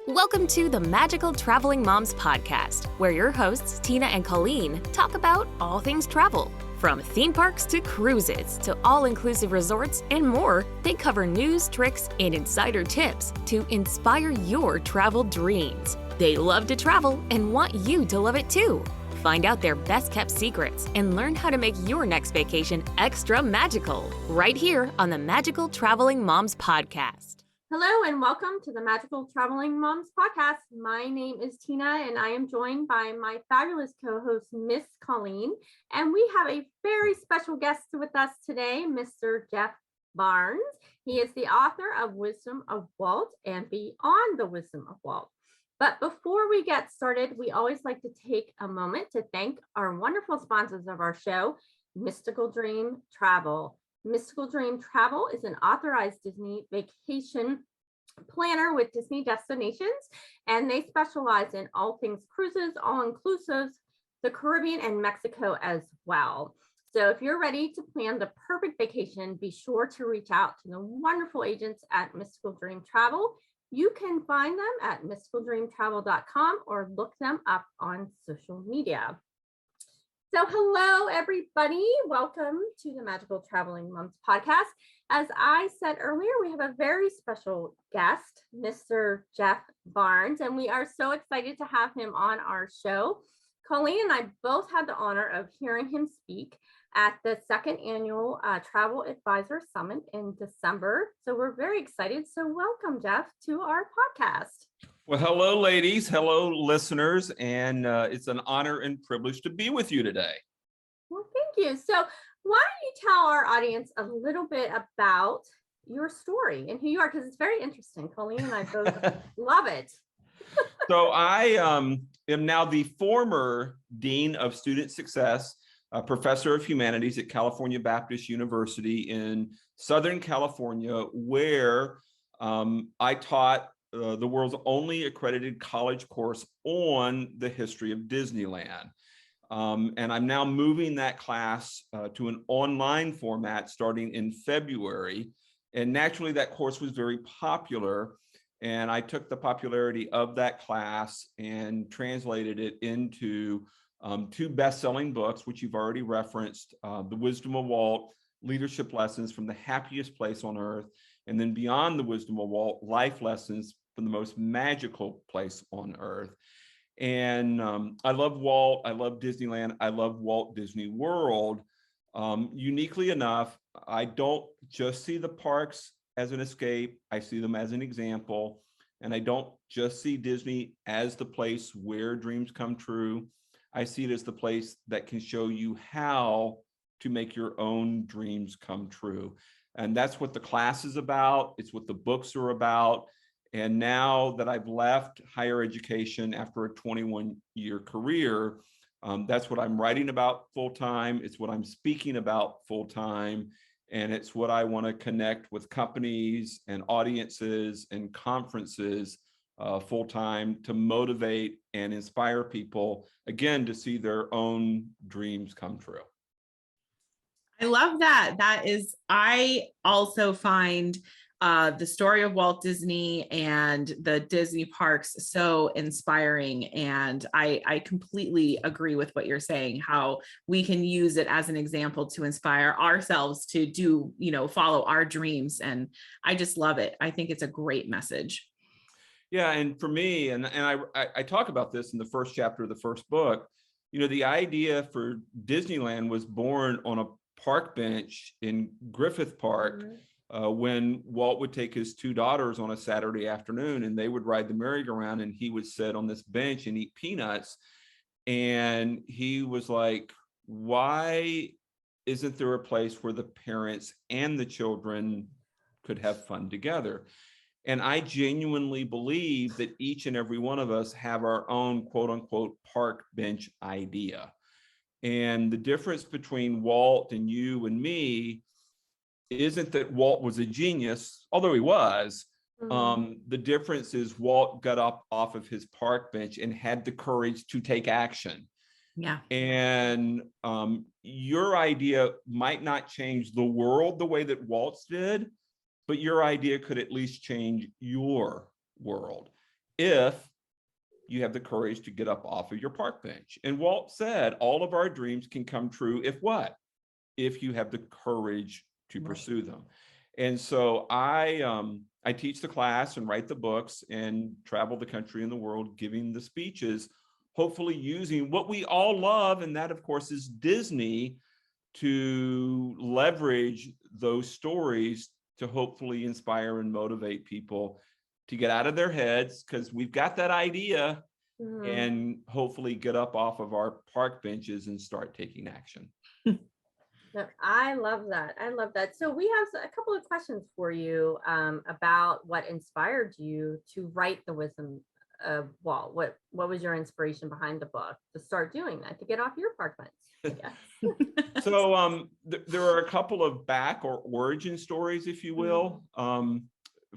Welcome to the Magical Traveling Moms Podcast, where your hosts, Tina and Colleen, talk about all things travel. From theme parks to cruises to all-inclusive resorts and more, they cover news, tricks, and insider tips to inspire your travel dreams. They love to travel and want you to love it too. Find out their best-kept secrets and learn how to make your next vacation extra magical, right here on the Magical Traveling Moms Podcast. Hello and welcome to the Magical Traveling Moms Podcast. My name is Tina and I am joined by my fabulous co-host, Miss Colleen. And we have a very special guest with us today, Mr. Jeff Barnes. He is the author of Wisdom of Walt and Beyond the Wisdom of Walt. But before we get started, we always like to take a moment to thank our wonderful sponsors of our show, Mystical Dream Travel. Mystical Dream Travel is an authorized Disney vacation planner with Disney destinations, and they specialize in all things cruises, all-inclusives, the Caribbean, and Mexico as well. So if you're ready to plan the perfect vacation, be sure to reach out to the wonderful agents at Mystical Dream Travel. You can find them at mysticaldreamtravel.com or look them up on social media. So hello, everybody. Welcome to the Magical Traveling Moms Podcast. As I said earlier, we have a very special guest, Mr. Jeff Barnes, and we are so excited to have him on our show. Colleen and I both had the honor of hearing him speak at the second annual Travel Advisor Summit in December. So we're very excited. So welcome, Jeff, to our podcast. Well, hello, ladies. Hello, listeners. And it's an honor and privilege to be with you today. Well, thank you. So why don't you tell our audience a little bit about your story and who you are? Because it's very interesting. Colleen and I both love it. So I am now the former Dean of Student Success, a Professor of Humanities at California Baptist University in Southern California, where I taught the world's only accredited college course on the history of Disneyland. And I'm now moving that class to an online format starting in February. And naturally, that course was very popular. And I took the popularity of that class and translated it into two best-selling books, which you've already referenced, The Wisdom of Walt, Leadership Lessons from the Happiest Place on Earth, and then Beyond the Wisdom of Walt, Life Lessons from the Most Magical Place on Earth. And I love Walt, I love Disneyland, I love Walt Disney World. Uniquely enough, I don't just see the parks as an escape, I see them as an example. And I don't just see Disney as the place where dreams come true. I see it as the place that can show you how to make your own dreams come true. And that's what the class is about. It's what the books are about. And now that I've left higher education after a 21-year career, that's what I'm writing about full-time. It's what I'm speaking about full-time. And it's what I want to connect with companies and audiences and conferences full-time to motivate and inspire people, again, to see their own dreams come true. I love that. I also find the story of Walt Disney and the Disney parks so inspiring. And I completely agree with what you're saying, how we can use it as an example to inspire ourselves to do, follow our dreams. And I just love it. I think it's a great message. Yeah, and for me, and I talk about this in the first chapter of the first book, the idea for Disneyland was born on a park bench in Griffith Park when Walt would take his two daughters on a Saturday afternoon and they would ride the merry-go-round and he would sit on this bench and eat peanuts. And he was like, why isn't there a place where the parents and the children could have fun together? And I genuinely believe that each and every one of us have our own quote unquote park bench idea. And the difference between Walt and you and me isn't that Walt was a genius, although he was. The difference is Walt got up off of his park bench and had the courage to take action. Yeah. And your idea might not change the world the way that Walt's did, but your idea could at least change your world. if you have the courage to get up off of your park bench. And Walt said, all of our dreams can come true if what? If you have the courage to pursue them. And so I teach the class and write the books and travel the country and the world giving the speeches, hopefully using what we all love, and that of course is Disney, to leverage those stories to hopefully inspire and motivate people to get out of their heads, because we've got that idea, and hopefully get up off of our park benches and start taking action. I love that. I love that. So we have a couple of questions for you about what inspired you to write the Wisdom of Walt. What was your inspiration behind the book to start doing that, to get off your park bench? So there are a couple of back or origin stories, if you will.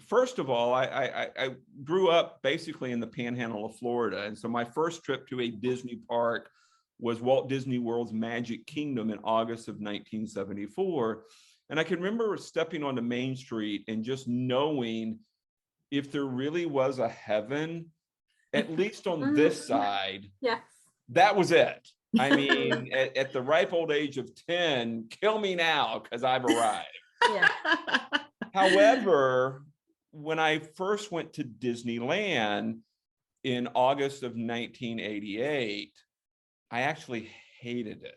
First of all, I grew up basically in the panhandle of Florida. And so my first trip to a Disney park was Walt Disney World's Magic Kingdom in August of 1974. And I can remember stepping onto Main Street and just knowing if there really was a heaven, at least on this side, yes, that was it. I mean, at the ripe old age of 10, kill me now because I've arrived. Yeah. However, when I first went to Disneyland in August of 1988, I actually hated it.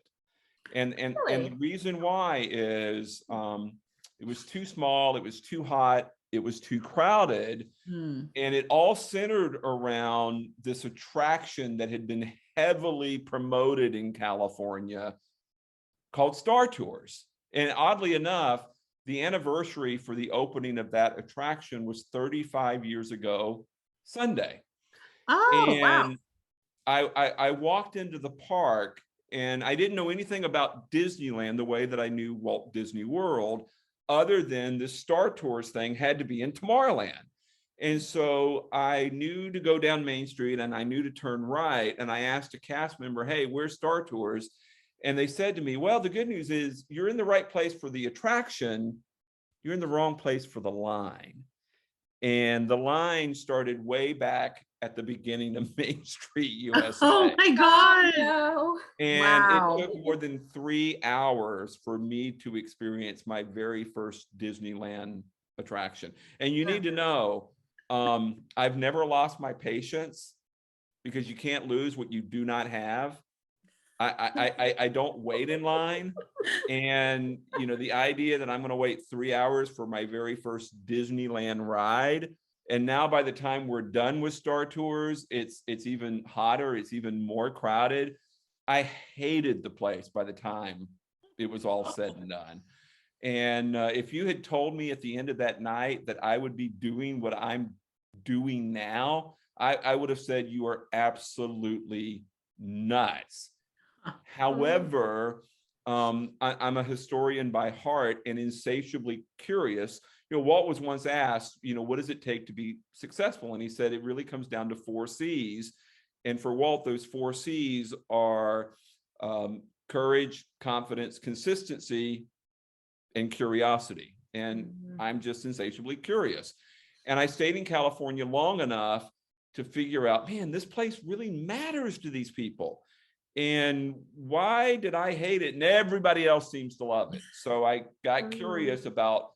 And Really? the reason why is it was too small, it was too hot, it was too crowded, and it all centered around this attraction that had been heavily promoted in California called Star Tours. And oddly enough, the anniversary for the opening of that attraction was 35 years ago Sunday. Oh, and wow. I walked into the park and I didn't know anything about Disneyland the way that I knew Walt Disney World, other than the Star Tours thing had to be in Tomorrowland. And so I knew to go down Main Street and I knew to turn right. And I asked a cast member, hey, where's Star Tours? And they said to me, well, the good news is you're in the right place for the attraction. You're in the wrong place for the line. And the line started way back at the beginning of Main Street, USA. Oh my God. No. And Wow. it took more than 3 hours for me to experience my very first Disneyland attraction. And you need to know, I've never lost my patience, because you can't lose what you do not have. I don't wait in line. And, you know, the idea that I'm going to wait 3 hours for my very first Disneyland ride. And now by the time we're done with Star Tours, it's even hotter. It's even more crowded. I hated the place by the time it was all said and done. And if you had told me at the end of that night that I would be doing what I'm doing now, I would have said you are absolutely nuts. However, I'm a historian by heart and insatiably curious. You know, Walt was once asked, you know, what does it take to be successful? And he said, it really comes down to 4 C's. And for Walt, those 4 C's are courage, confidence, consistency, and curiosity. And I'm just insatiably curious. And I stayed in California long enough to figure out, man, this place really matters to these people. And why did I hate it? And everybody else seems to love it. So I got curious about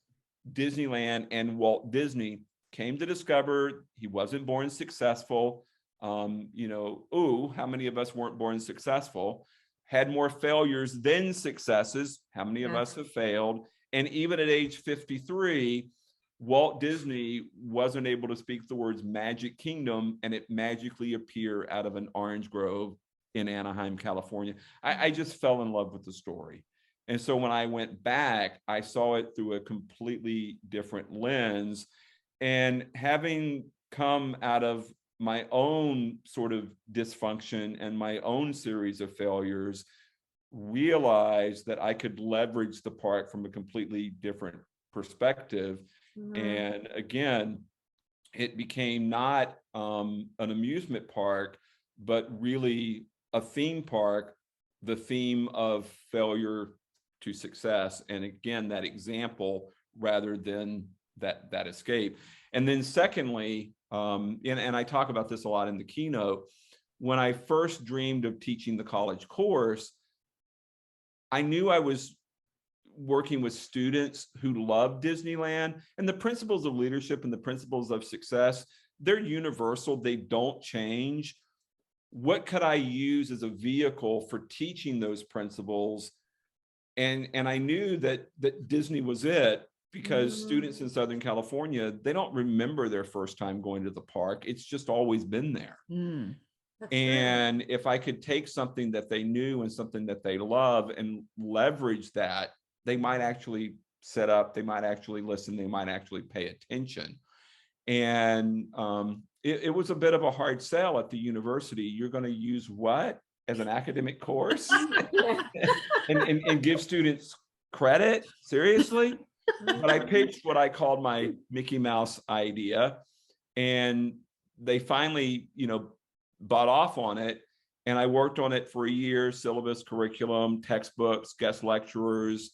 Disneyland, and Walt Disney, came to discover he wasn't born successful. You know, how many of us weren't born successful? Had more failures than successes. How many of us have failed? And even at age 53, Walt Disney wasn't able to speak the words Magic Kingdom and it magically appear out of an orange grove in Anaheim, California. I just fell in love with the story. And so when I went back, I saw it through a completely different lens. And having come out of my own sort of dysfunction and my own series of failures, realized that I could leverage the park from a completely different perspective. And again, it became not an amusement park, but really a theme park, the theme of failure to success. And again, that example rather than that escape. And then secondly, and I talk about this a lot in the keynote, when I first dreamed of teaching the college course, I knew I was working with students who love Disneyland, and the principles of leadership and the principles of success, they're universal, they don't change. What could I use as a vehicle for teaching those principles? And I knew that Disney was it, because students in Southern California, they don't remember their first time going to the park. It's just always been there. And if I could take something that they knew and something that they love and leverage that, they might actually set up, they might actually listen, they might actually pay attention. And it was a bit of a hard sell at the university. You're going to use what as an academic course and give students credit? Seriously? But I pitched what I called my Mickey Mouse idea, and they finally, bought off on it. And I worked on it for a year: syllabus, curriculum, textbooks, guest lecturers,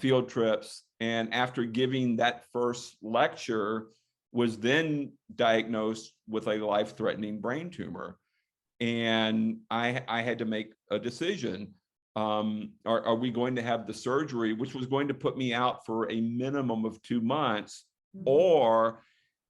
field trips. And after giving that first lecture, was then diagnosed with a life-threatening brain tumor. And I had to make a decision. Are we going to have the surgery, which was going to put me out for a minimum of 2 months, or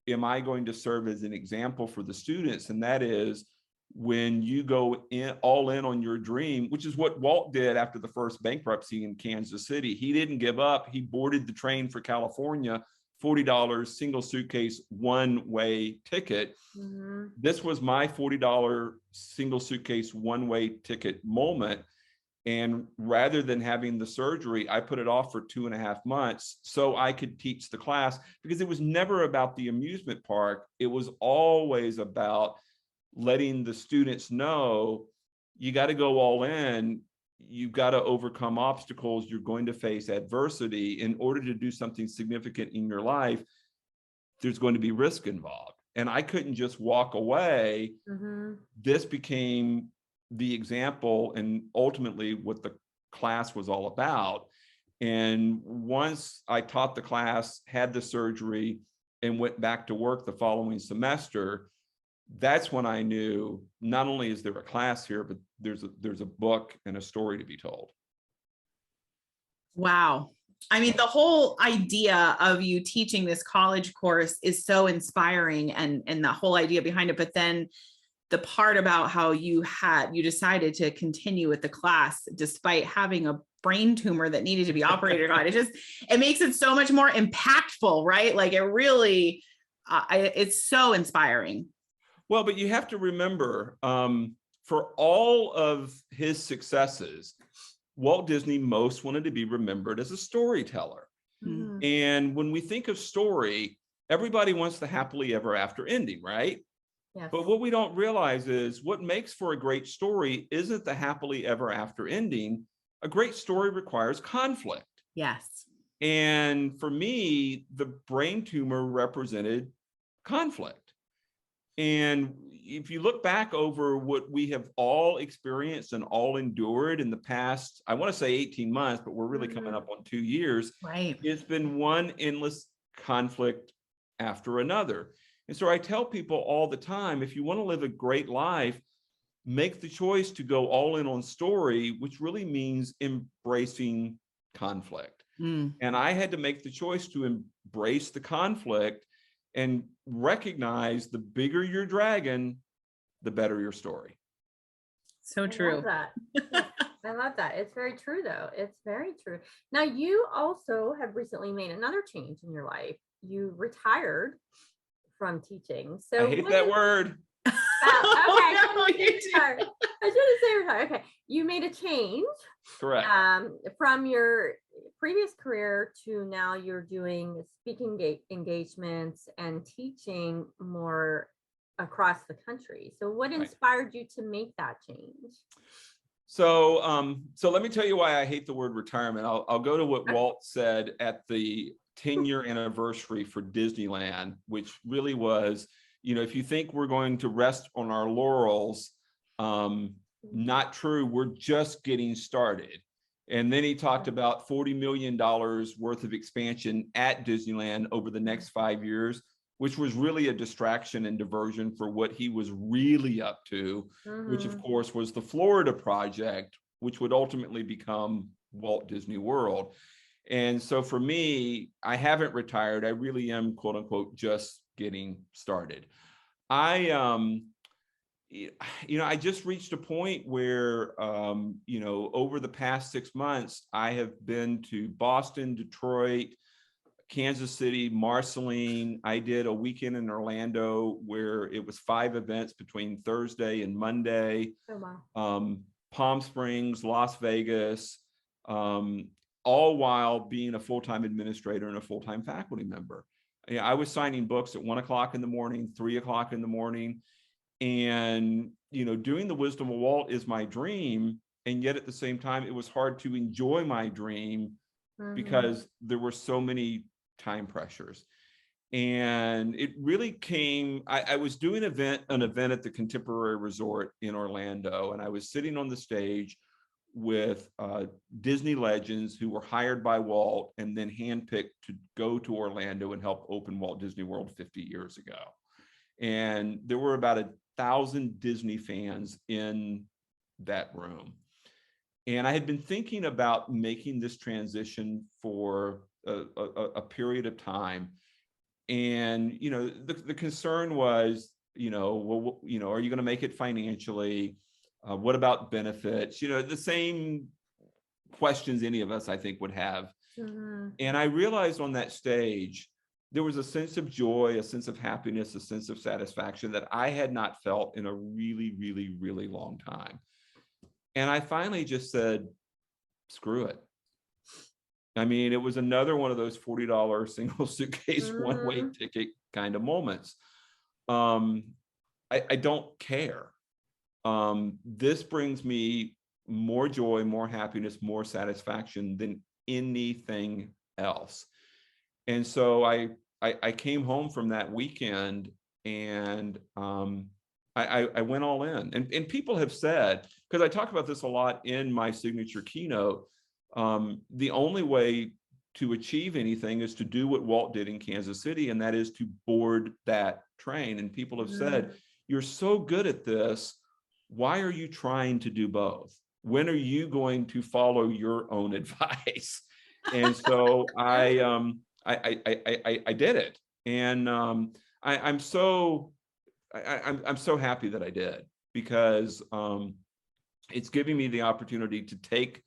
am I going to serve as an example for the students? And that is, when you go all in on your dream, which is what Walt did after the first bankruptcy in Kansas City. He didn't give up. He boarded the train for California, $40, single suitcase, one-way ticket. This was my $40 single suitcase, one-way ticket moment. And rather than having the surgery, I put it off for 2.5 months so I could teach the class, because it was never about the amusement park. It was always about letting the students know, you got to go all in. You've got to overcome obstacles. You're going to face adversity. In order to do something significant in your life, there's going to be risk involved. And I couldn't just walk away. This became the example and ultimately what the class was all about. And once I taught the class, had the surgery, and went back to work the following semester, that's when I knew not only is there a class here, but there's a book and a story to be told. Wow. I mean, the whole idea of you teaching this college course is so inspiring, and the whole idea behind it. But then the part about how you decided to continue with the class despite having a brain tumor that needed to be operated on, it makes it so much more impactful, right? Like, it really, it's so inspiring. Well, but you have to remember, for all of his successes, Walt Disney most wanted to be remembered as a storyteller. And when we think of story, everybody wants the happily ever after ending, right? Yes. But what we don't realize is what makes for a great story isn't the happily ever after ending. A great story requires conflict. Yes. And for me, the brain tumor represented conflict. And if you look back over what we have all experienced and all endured in the past, I want to say 18 months, but we're really coming up on 2 years. Right. It's been one endless conflict after another. And so I tell people all the time, if you want to live a great life, make the choice to go all in on story, which really means embracing conflict. And I had to make the choice to embrace the conflict and recognize the bigger your dragon, the better your story. So true. I love that. Yes, I love that. It's very true, though. It's very true. Now, you also have recently made another change in your life. You retired from teaching. So I hate that word. Okay. No, you Sorry. I shouldn't say retire. Okay. You made a change. Correct. From your previous career to now you're doing speaking engagements and teaching more across the country. So what inspired you to make that change? So let me tell you why I hate the word retirement. I'll go to what Walt said at the 10-year anniversary for Disneyland, which really was, if you think we're going to rest on our laurels, not true. We're just getting started. And then he talked about $40 million worth of expansion at Disneyland over the next 5 years. which was really a distraction and diversion for what he was really up to, which of course was the Florida project, which would ultimately become Walt Disney World. And so for me, I haven't retired. I really am, quote unquote, just getting started. I just reached a point where, over the past 6 months, I have been to Boston, Detroit, Kansas City, Marceline. I did a weekend in Orlando where it was 5 events between Thursday and Monday. Oh, wow. Palm Springs, Las Vegas, all while being a full-time administrator and a full-time faculty member. I was signing books at 1 o'clock in the morning, 3 o'clock in the morning. And, doing the Wisdom of Walt is my dream. And yet at the same time, it was hard to enjoy my dream because there were so many time pressures. And it really came, I was doing an event at the Contemporary Resort in Orlando, and I was sitting on the stage with Disney legends who were hired by Walt and then handpicked to go to Orlando and help open Walt Disney World 50 years ago. And there were about 1,000 Disney fans in that room. And I had been thinking about making this transition for a period of time. And, the concern was, are you going to make it financially? What about benefits? The same questions any of us, I think, would have. And I realized on that stage, there was a sense of joy, a sense of happiness, a sense of satisfaction that I had not felt in a really, really, really long time. And I finally just said, screw it. I mean, it was another one of those $40 single suitcase one-way ticket kind of moments. I don't care. This brings me more joy, more happiness, more satisfaction than anything else. And so I came home from that weekend and I went all in. And people have said, because I talk about this a lot in my signature keynote, the only way to achieve anything is to do what Walt did in Kansas City, and that is to board that train. And people have said, you're so good at this. Why are you trying to do both? When are you going to follow your own advice? And so I did it. And I'm so happy that I did, because it's giving me the opportunity to take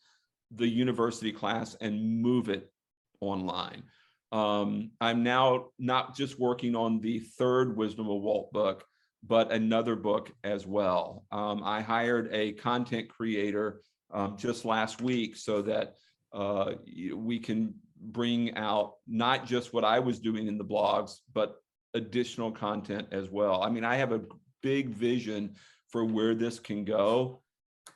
the university class and move it online. I'm now not just working on the 3rd Wisdom of Walt book, but another book as well. I hired a content creator just last week so that we can bring out not just what I was doing in the blogs, but additional content as well. I mean, I have a big vision for where this can go,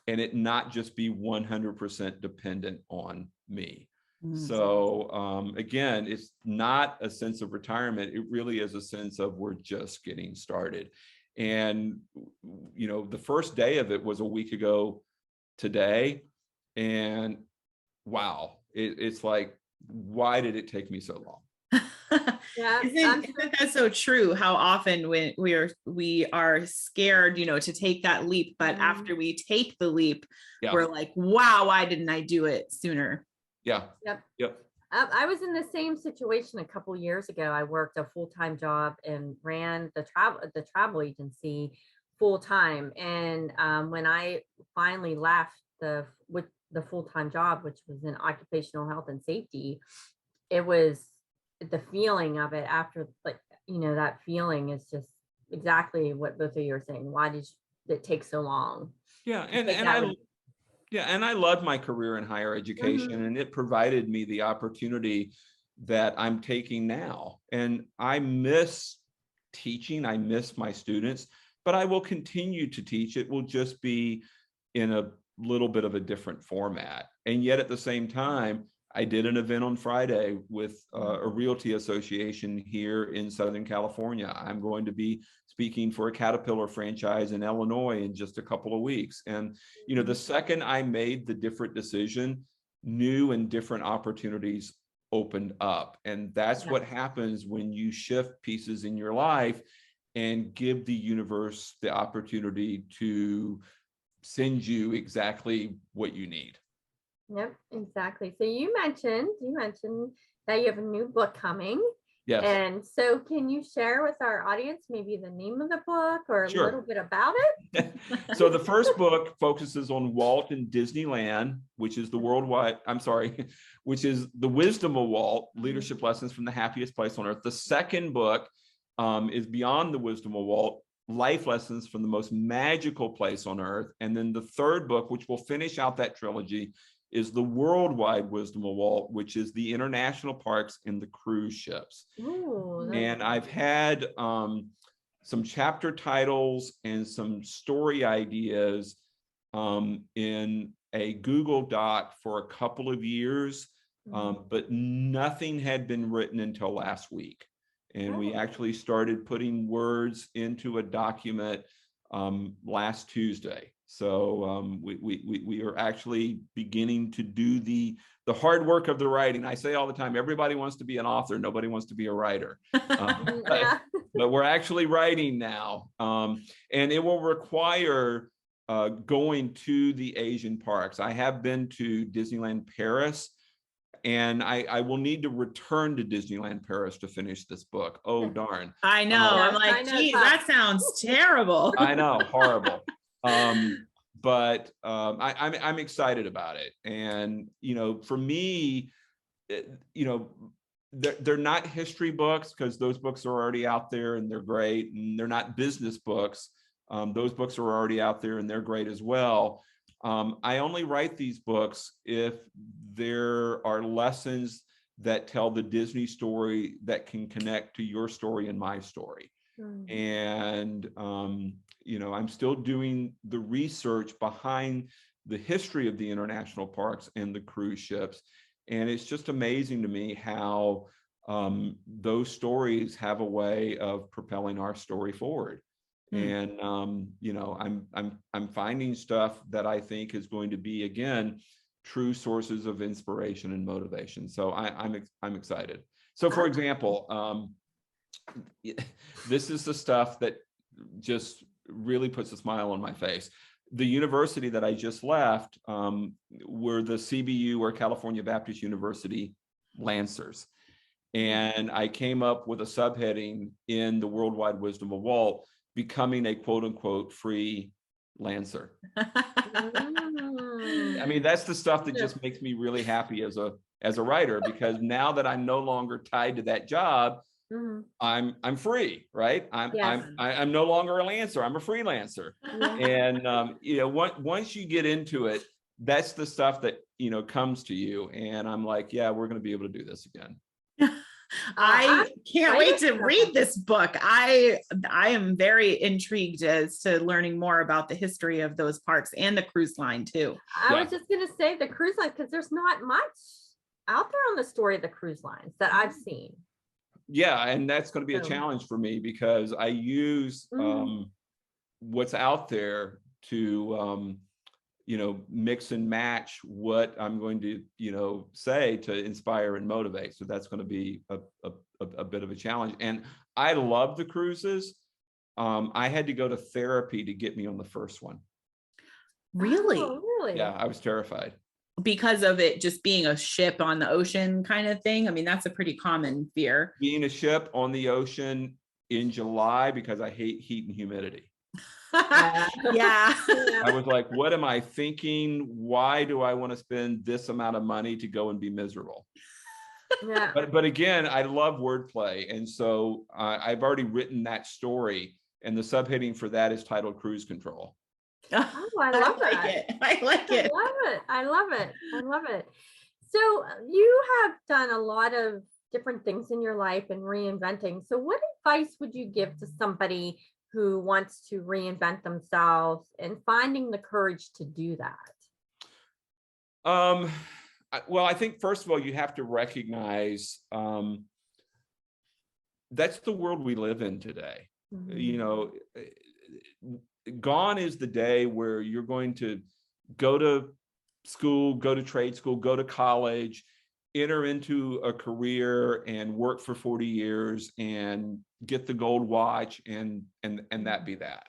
and it not just be 100% dependent on me. So again, it's not a sense of retirement. It really is a sense of we're just getting started. And, the first day of it was a week ago today. And wow, it's like, why did it take me so long? Yeah, isn't that so true? How often when we are scared, to take that leap, but after we take the leap, we're like, wow, why didn't I do it sooner? Yep. I was in the same situation a couple years ago. I worked a full-time job and ran the travel agency full-time. And when I finally left the full-time job, which was in occupational health and safety, it was the feeling of it after, that feeling is just exactly what both of you are saying. Why did it take so long? Yeah. And I loved my career in higher education, and it provided me the opportunity that I'm taking now. And I miss teaching. I miss my students, but I will continue to teach. It will just be in a little bit of a different format. And yet at the same time, I did an event on Friday with a realty association here in Southern California. I'm going to be speaking for a Caterpillar franchise in Illinois in just a couple of weeks. And, the second I made the different decision, new and different opportunities opened up. And that's what happens when you shift pieces in your life and give the universe the opportunity to send you exactly what you need. Yep, exactly. So you mentioned that you have a new book coming. Yes. And so can you share with our audience maybe the name of the book or a Sure. little bit about it? So the first book focuses on Walt and Disneyland, which is the which is the Wisdom of Walt, Leadership Lessons from the Happiest Place on Earth. The second book is Beyond the Wisdom of Walt, Life Lessons from the Most Magical Place on Earth. And then the third book, which will finish out that trilogy, is the Worldwide Wisdom of Walt, which is the international parks and the cruise ships. Ooh, And I've had some chapter titles and some story ideas in a Google Doc for a couple of years, but nothing had been written until last week. And we actually started putting words into a document last Tuesday. So we are actually beginning to do the hard work of the writing. I say all the time, everybody wants to be an author, nobody wants to be a writer. But we're actually writing now. And it will require going to the Asian parks. I have been to Disneyland Paris, and I will need to return to Disneyland Paris to finish this book. Oh, darn. I know. I'm like, geez, that sounds terrible. I know, horrible. But I'm excited about it. And, for me, they're not history books, because those books are already out there and they're great. And they're not business books. Those books are already out there and they're great as well. I only write these books if there are lessons that tell the Disney story that can connect to your story and my story. And, I'm still doing the research behind the history of the international parks and the cruise ships. And it's just amazing to me how those stories have a way of propelling our story forward. And, I'm finding stuff that I think is going to be, again, true sources of inspiration and motivation. So I'm excited. So, for example, this is the stuff that just really puts a smile on my face. The university that I just left were the CBU, or California Baptist University, Lancers. And I came up with a subheading in the Worldwide Wisdom of Walt, becoming a quote unquote free Lancer. I mean, that's the stuff that just makes me really happy as a writer, because now that I'm no longer tied to that job, I'm free, right? I'm no longer a Lancer. I'm a freelancer. And once you get into it, that's the stuff that comes to you. And I'm like, yeah, we're going to be able to do this again. I can't wait to read this book. I am very intrigued as to learning more about the history of those parks and the cruise line too. I was just going to say the cruise line, because there's not much out there on the story of the cruise lines that I've seen. Yeah, and that's going to be a challenge for me, because I use what's out there to mix and match what I'm going to say to inspire and motivate. So that's going to be a bit of a challenge. And I love the cruises. I had to go to therapy to get me on the first one. Really? Oh, really? Yeah, I was terrified. Because of it just being a ship on the ocean kind of thing. I mean, that's a pretty common fear. Being a ship on the ocean in July, because I hate heat and humidity. Yeah. I was like, what am I thinking? Why do I want to spend this amount of money to go and be miserable? Yeah. But again, I love wordplay. And so I've already written that story, and the subheading for that is titled Cruise Control. Oh, I love it. I like it. I love it. So you have done a lot of different things in your life and reinventing. So what advice would you give to somebody who wants to reinvent themselves and finding the courage to do that? Well, I think, first of all, you have to recognize that's the world we live in today. Gone is the day where you're going to go to school, go to trade school, go to college, enter into a career and work for 40 years and get the gold watch and that be that.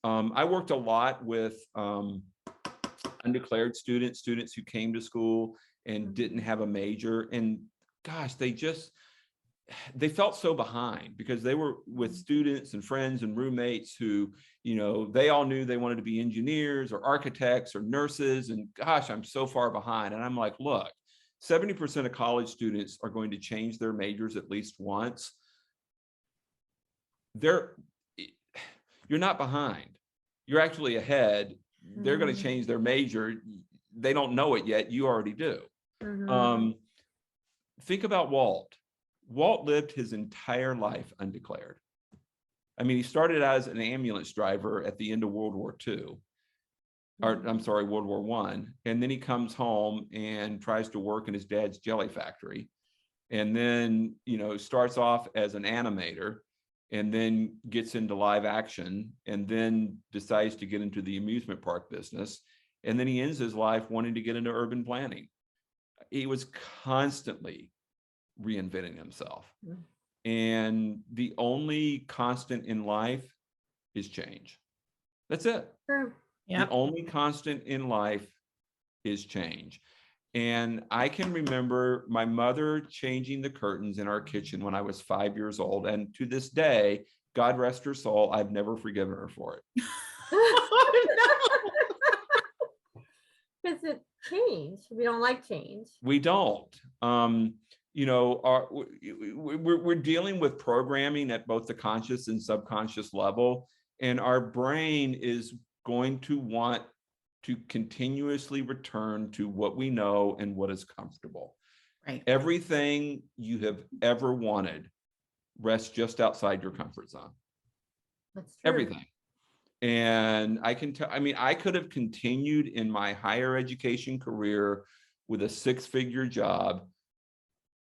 I worked a lot with undeclared students who came to school and didn't have a major, and gosh, they felt so behind because they were with students and friends and roommates who, they all knew they wanted to be engineers or architects or nurses, and gosh, I'm so far behind. And I'm like, look, 70% of college students are going to change their majors at least once. You're not behind. You're actually ahead. They're going to change their major. They don't know it yet. You already do. Think about Walt. Walt lived his entire life undeclared. I mean, he started out as an ambulance driver at the end of World War II. World War I. And then he comes home and tries to work in his dad's jelly factory. And then, starts off as an animator and then gets into live action and then decides to get into the amusement park business. And then he ends his life wanting to get into urban planning. He was constantly reinventing himself. And the only constant in life is change. That's it. Sure. Yep. The only constant in life is change. And I can remember my mother changing the curtains in our kitchen when I was 5 years old. And to this day, God rest her soul, I've never forgiven her for it. Because it changed. We don't like change. We don't. We're dealing with programming at both the conscious and subconscious level. And our brain is going to want to continuously return to what we know and what is comfortable. Right. Everything you have ever wanted rests just outside your comfort zone. That's true. Everything. And I could have continued in my higher education career with a 6-figure job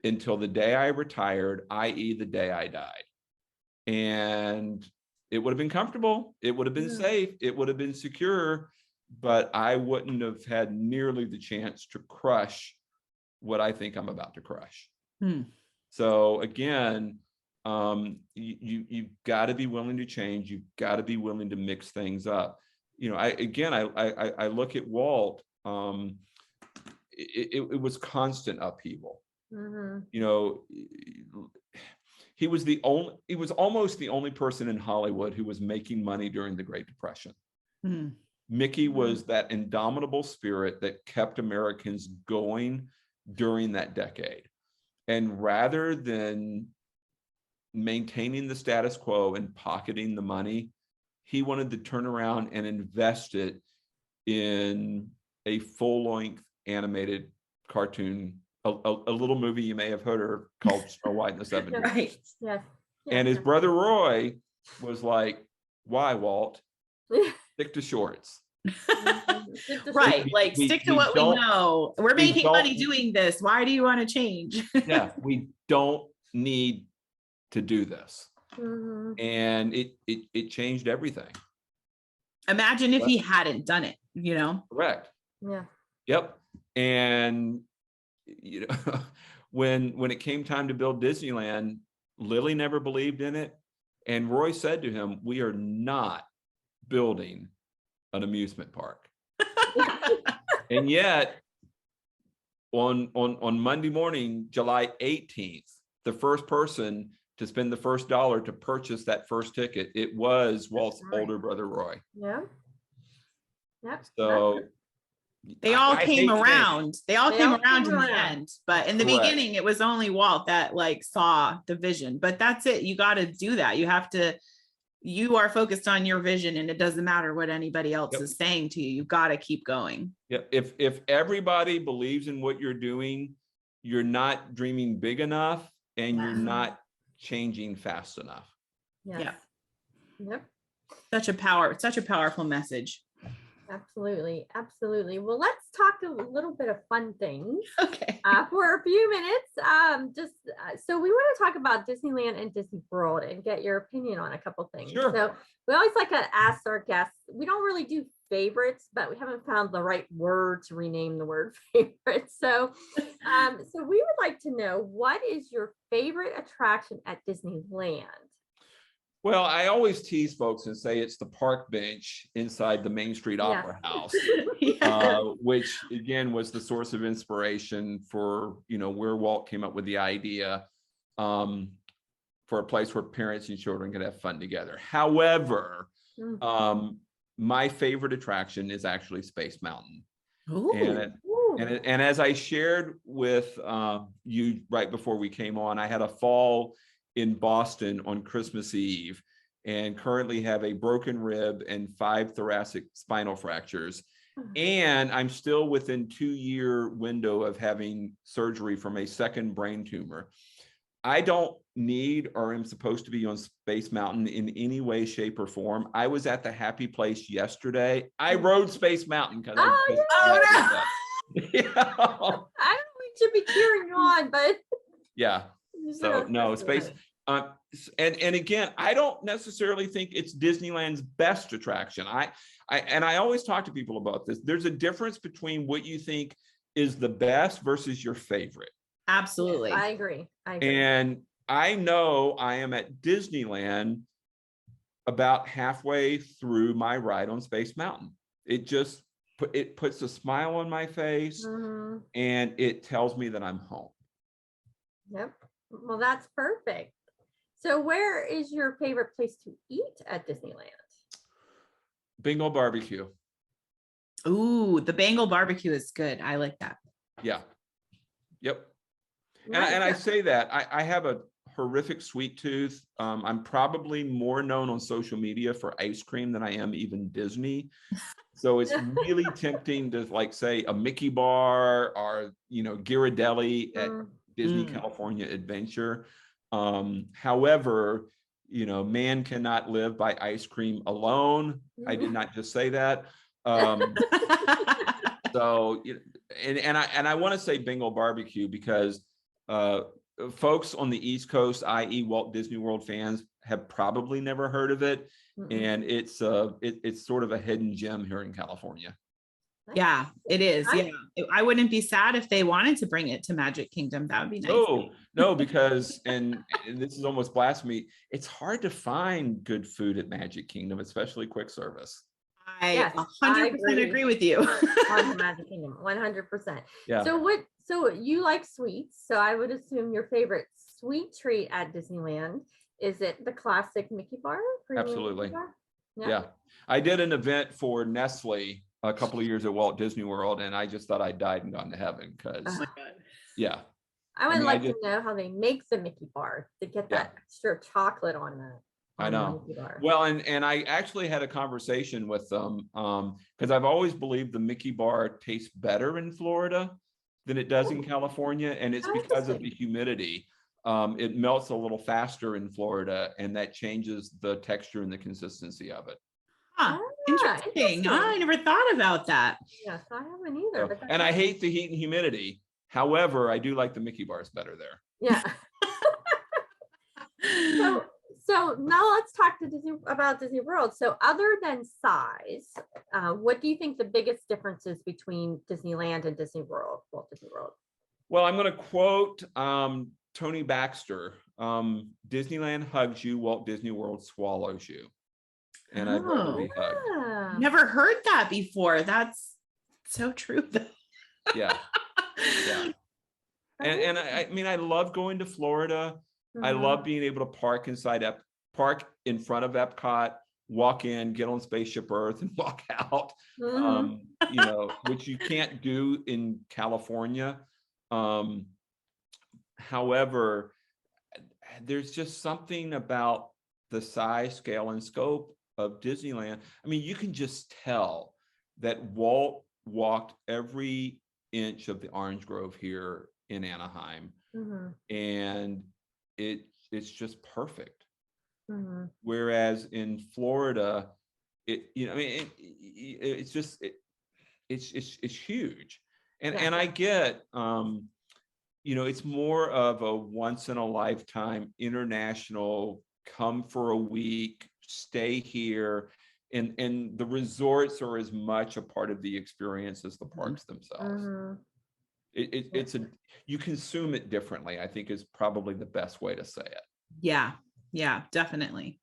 until the day I retired, i.e. the day I died. And it would have been comfortable. It would have been safe. It would have been secure, but I wouldn't have had nearly the chance to crush what I think I'm about to crush. So again, you've got to be willing to change. You've got to be willing to mix things up. I look at Walt. It was constant upheaval. He was almost the only person in Hollywood who was making money during the Great Depression. Mickey was that indomitable spirit that kept Americans going during that decade. And rather than maintaining the status quo and pocketing the money, he wanted to turn around and invest it in a full-length animated cartoon, a little movie you may have heard of called Snow White and the Seven Dwarfs. Right. Yes. And his brother Roy was like, "Why, Walt? Stick to shorts." Right. Stick to what we know. We're making money doing this. Why do you want to change? Yeah, we don't need to do this. And it changed everything. Imagine if he hadn't done it, Correct. Yeah. Yep. And when it came time to build Disneyland, Lily never believed in it. And Roy said to him, "We are not building an amusement park." And yet on Monday morning, July 18th, the first person to spend the first dollar to purchase that first ticket, it was Walt's older brother, Roy. Yeah. Yep. So they all came around. They all came around in the end. But in the Correct. beginning, it was only Walt that saw the vision. But that's it. You got to do that. You are focused on your vision, and it doesn't matter what anybody else is saying to you. You got to keep going. Yeah. If everybody believes in what you're doing, you're not dreaming big enough, and you're not changing fast enough. Yes. Yeah. Yep. Such a powerful message. Absolutely. Well, let's talk a little bit of fun things. Okay. For a few minutes. So we want to talk about Disneyland and Disney World and get your opinion on a couple things. Sure. So we always like to ask our guests, we don't really do favorites, but we haven't found the right word to rename the word favorite. So, so we would like to know, what is your favorite attraction at Disneyland? Well, I always tease folks and say it's the park bench inside the Main Street Opera House, which again was the source of inspiration for, where Walt came up with the idea for a place where parents and children could have fun together. However, my favorite attraction is actually Space Mountain. And as I shared with you right before we came on, I had a fall in Boston on Christmas Eve and currently have a broken rib and 5 thoracic spinal fractures. And I'm still within 2-year window of having surgery from a second brain tumor. I don't need or am supposed to be on Space Mountain in any way, shape, or form. I was at the Happy Place yesterday. I rode Space Mountain because I don't think we should be cheering you on, but so no, Space. And again, I don't necessarily think it's Disneyland's best attraction. I always talk to people about this. There's a difference between what you think is the best versus your favorite. Absolutely. I agree. And I know I am at Disneyland about halfway through my ride on Space Mountain. It puts a smile on my face and it tells me that I'm home. Yep. Well, that's perfect. So where is your favorite place to eat at Disneyland? Bengal barbecue. Ooh, the Bengal barbecue is good. I like that. Yeah. Yep. And I say that I have a horrific sweet tooth. I'm probably more known on social media for ice cream than I am even Disney. So it's really tempting to say a Mickey bar or, Ghirardelli at Disney California Adventure. However, man cannot live by ice cream alone. I did not just say that. So, and I want to say Bengal barbecue because folks on the East Coast, i.e. Walt Disney World fans, have probably never heard of it. And it's sort of a hidden gem here in California. Yeah, it is. Yeah. I wouldn't be sad if they wanted to bring it to Magic Kingdom. That would be nice. No, because, and this is almost blasphemy, it's hard to find good food at Magic Kingdom, especially quick service. I 100% agree with you. On Magic Kingdom, 100%. Yeah. So you like sweets. So I would assume your favorite sweet treat at Disneyland, is it the classic Mickey bar? Absolutely. Mickey bar? Yeah. I did an event for Nestle a couple of years at Walt Disney World, and I just thought I died and gone to heaven because, I would like to know how they make the Mickey bar to get that extra chocolate on that. I know. Well, and I actually had a conversation with them because I've always believed the Mickey bar tastes better in Florida than it does in California, and it's because of the humidity. It melts a little faster in Florida, and that changes the texture and the consistency of it. Huh. Interesting. I never thought about that. Yes, I haven't either. And I hate the heat and humidity. However, I do like the Mickey bars better there. Yeah. So now let's talk about Disney World. So other than size, what do you think the biggest differences between Disneyland and Disney World, Walt Disney World? Well, I'm going to quote Tony Baxter. Disneyland hugs you, Walt Disney World swallows you. And I'd rather be hugged. Never heard that before. That's so true, though. Yeah. And I mean, I love going to Florida. I love being able to park in front of Epcot, walk in, get on Spaceship Earth, and walk out. Which you can't do in California. However, there's just something about the size, scale, and scope of Disneyland. I mean, you can just tell that Walt walked every inch of the orange grove here in Anaheim, and it's just perfect. Whereas in Florida, it's huge, and I get it's more of a once in a lifetime international, come for a week, stay here. and the resorts are as much a part of the experience as the parks themselves. It's you consume it differently, I think, is probably the best way to say it. Yeah, definitely.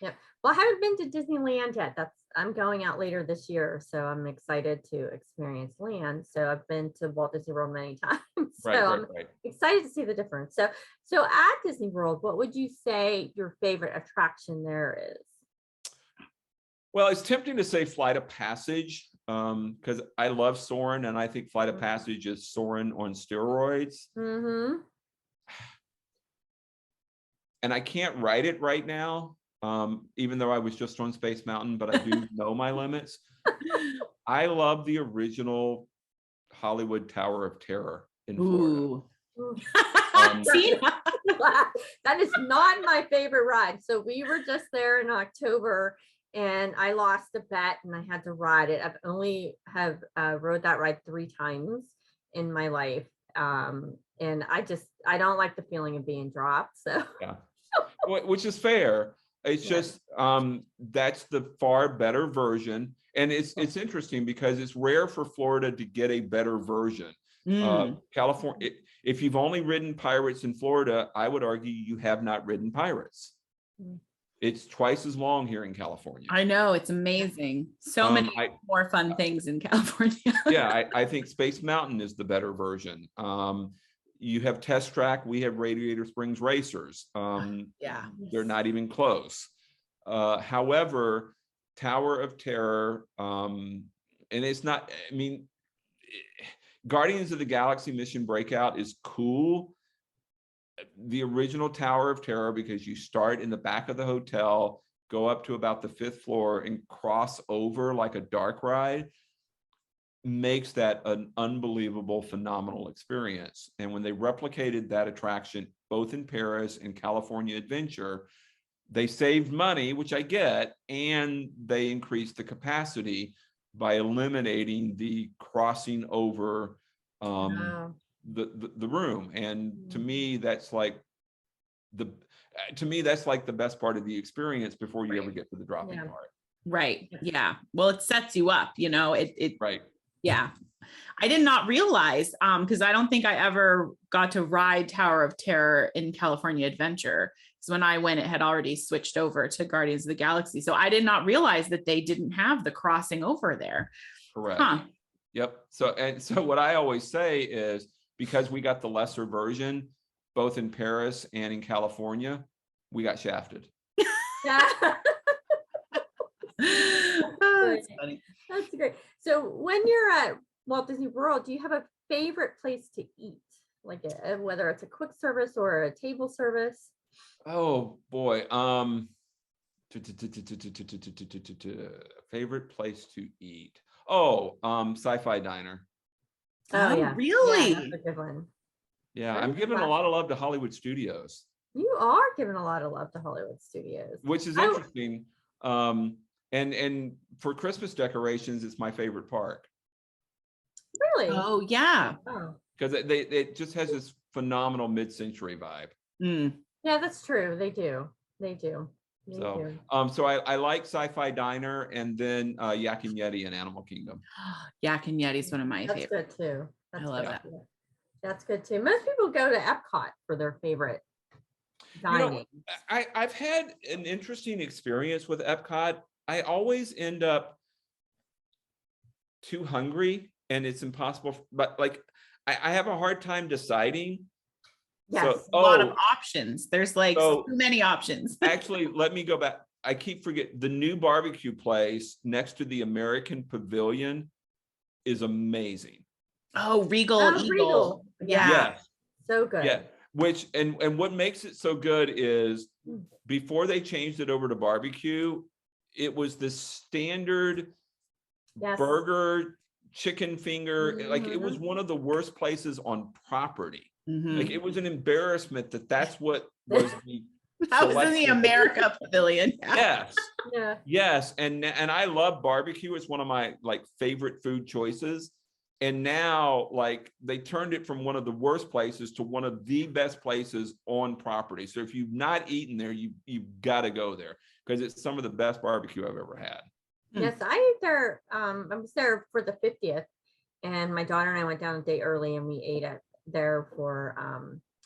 Yep. Well, I haven't been to Disneyland yet. I'm going out later this year, so I'm excited to experience land. So I've been to Walt Disney World many times. So I'm excited to see the difference. So at Disney World, what would you say your favorite attraction there is? Well, it's tempting to say Flight of Passage, because I love Soarin', and I think Flight of Passage is Soarin' on steroids. And I can't write it right now, even though I was just on Space Mountain, but I do know my limits. I love the original Hollywood Tower of Terror in Florida. That is not my favorite ride. So we were just there in October, and I lost a bet and I had to ride it. I've only rode that ride 3 times in my life. And I don't like the feeling of being dropped. So yeah, which is fair. It's just that's the far better version. And it's interesting because it's rare for Florida to get a better version. California, if you've only ridden Pirates in Florida, I would argue you have not ridden Pirates. It's twice as long here in California. I know, it's amazing. So many more fun things in California. Yeah, I think Space Mountain is the better version. You have Test Track, we have Radiator Springs Racers. They're not even close. However, Tower of Terror, and it's not, I mean, Guardians of the Galaxy Mission Breakout is cool. The original Tower of Terror, because you start in the back of the hotel, go up to about the 5th floor and cross over like a dark ride, makes that an unbelievable, phenomenal experience. And when they replicated that attraction, both in Paris and California Adventure, they saved money, which I get, and they increased the capacity by eliminating the crossing over the room. And to me, that's like the best part of the experience before you ever get to the dropping part. Right. Yeah. Well, it sets you up, you know, it right. Yeah. I did not realize, because I don't think I ever got to ride Tower of Terror in California Adventure. Because when I went, it had already switched over to Guardians of the Galaxy. So I did not realize that they didn't have the crossing over there. Correct. Yep. So what I always say is, because we got the lesser version, both in Paris and in California, we got shafted. That's funny. That's great. So when you're at Walt Disney World, do you have a favorite place to eat? Like whether it's a quick service or a table service? Oh boy. Favorite place to eat. Sci-Fi Diner. Oh yeah. Really? Yeah, that's a good one. Yeah, I'm giving a lot of love to Hollywood Studios. You are giving a lot of love to Hollywood Studios. Which is interesting. And for Christmas decorations, it's my favorite park. Really? Oh yeah. Because it just has this phenomenal mid-century vibe. Yeah, that's true. They do. So I like Sci-Fi Diner, and then Yak and Yeti in Animal Kingdom. Yak and Yeti is one of my favorites. That's good too. I love that. That's good too. Most people go to Epcot for their favorite dining. I've had an interesting experience with Epcot. I always end up too hungry, and it's impossible. But like, I have a hard time deciding. Yes, a lot of options. There's like too many options. Actually, let me go back. I keep forgetting the new barbecue place next to the American Pavilion is amazing. Oh, Regal Eagle. Yeah. Yes. So good. Yeah. Which and what makes it so good is before they changed it over to barbecue, it was the standard burger, chicken finger. Like it was one of the worst places on property. Like it was an embarrassment that's what was the that was in the America Pavilion. Yes. Yeah. Yes. And I love barbecue. It's one of my like favorite food choices. And now like they turned it from one of the worst places to one of the best places on property. So if you've not eaten there, you've got to go there because it's some of the best barbecue I've ever had. Yes, I ate there. I was there for the 50th, and my daughter and I went down a day early, and we ate there for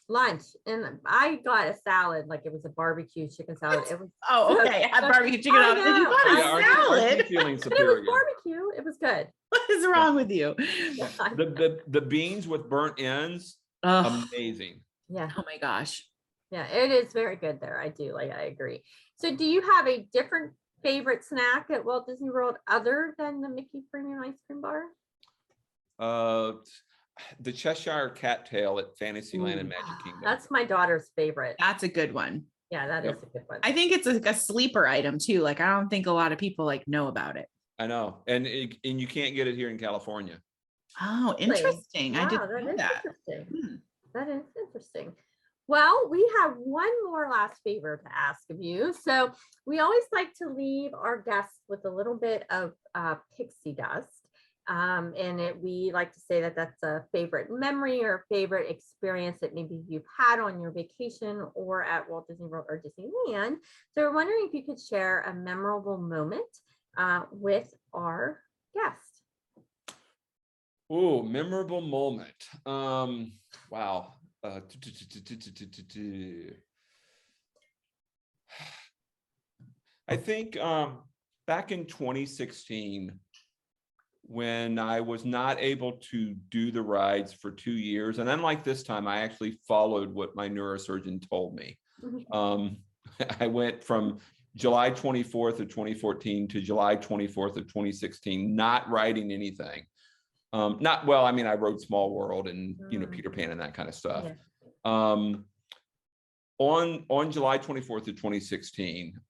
lunch. And I got a salad, like it was a barbecue chicken salad. It was okay. I had barbecue chicken I on. You know. got a Yeah, aren't salad. you feeling but it was superior? barbecue. It was good. What is wrong with you? The beans with burnt ends, Oh, amazing. Yeah. oh my gosh. Yeah, it is very good there. I agree. So do you have a different favorite snack at Walt Disney World other than the Mickey Premium Ice Cream Bar? The Cheshire Cattail at Fantasyland and Ooh, Magic Kingdom. That's my daughter's favorite. That's a good one. Yeah, that is a good one. I think it's like a sleeper item too. Like, I don't think a lot of people like know about it. I know. And you can't get it here in California. Oh, interesting. Wow, I didn't know that. interesting. That is interesting. Well, we have one more last favor to ask of you. So we always like to leave our guests with a little bit of pixie dust. We like to say that that's a favorite memory or favorite experience that maybe you've had on your vacation or at Walt Disney World or Disneyland. So we're wondering if you could share a memorable moment with our guest. Oh, memorable moment. Wow. I think back in 2016, when I was not able to do the rides for 2 years, and unlike this time, I actually followed what my neurosurgeon told me. I went from July 24th of 2014 to July 24th of 2016, not riding anything. I rode Small World and, Peter Pan and that kind of stuff. Yeah. On July 24th of 2016,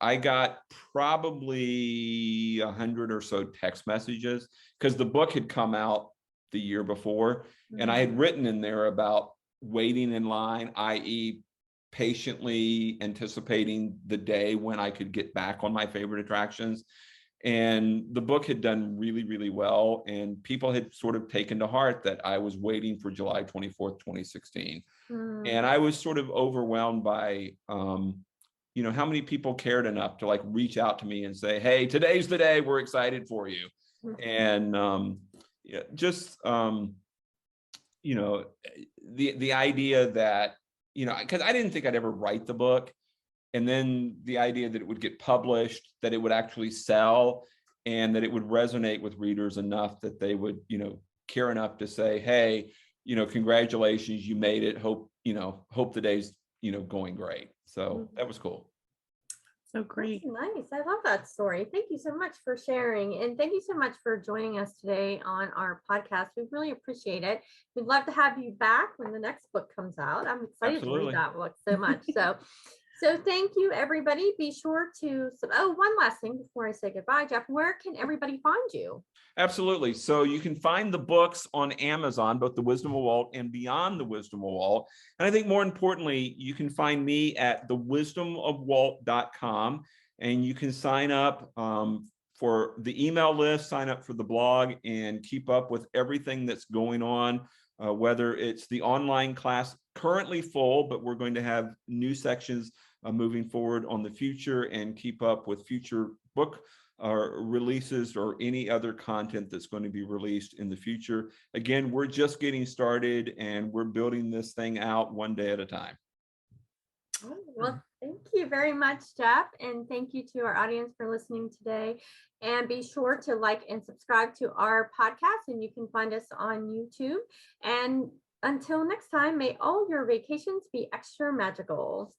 I got probably 100 or so text messages because the book had come out the year before, and I had written in there about waiting in line, i.e. patiently anticipating the day when I could get back on my favorite attractions. And the book had done really, really well. And people had sort of taken to heart that I was waiting for July 24th, 2016. And I was sort of overwhelmed by, how many people cared enough to like reach out to me and say, hey, today's the day, we're excited for you. And the idea that, because I didn't think I'd ever write the book. And then the idea that it would get published, that it would actually sell, and that it would resonate with readers enough that they would, care enough to say, hey, congratulations, you made it. Hope the day's, going great. So that was cool. So great. That's nice. I love that story. Thank you so much for sharing. And thank you so much for joining us today on our podcast. We really appreciate it. We'd love to have you back when the next book comes out. I'm excited to read that book so much. So thank you, everybody. Be sure to, one last thing before I say goodbye, Jeff, where can everybody find you? Absolutely. So you can find the books on Amazon, both The Wisdom of Walt and Beyond the Wisdom of Walt. And I think more importantly, you can find me at thewisdomofwalt.com, and you can sign up for the email list, sign up for the blog, and keep up with everything that's going on, whether it's the online class currently full, but we're going to have new sections moving forward on the future, and keep up with future book releases or any other content that's going to be released in the future. Again, we're just getting started, and we're building this thing out one day at a time. Oh, well, thank you very much, Jeff. And thank you to our audience for listening today. And be sure to like and subscribe to our podcast, and you can find us on YouTube. And until next time, may all your vacations be extra magical.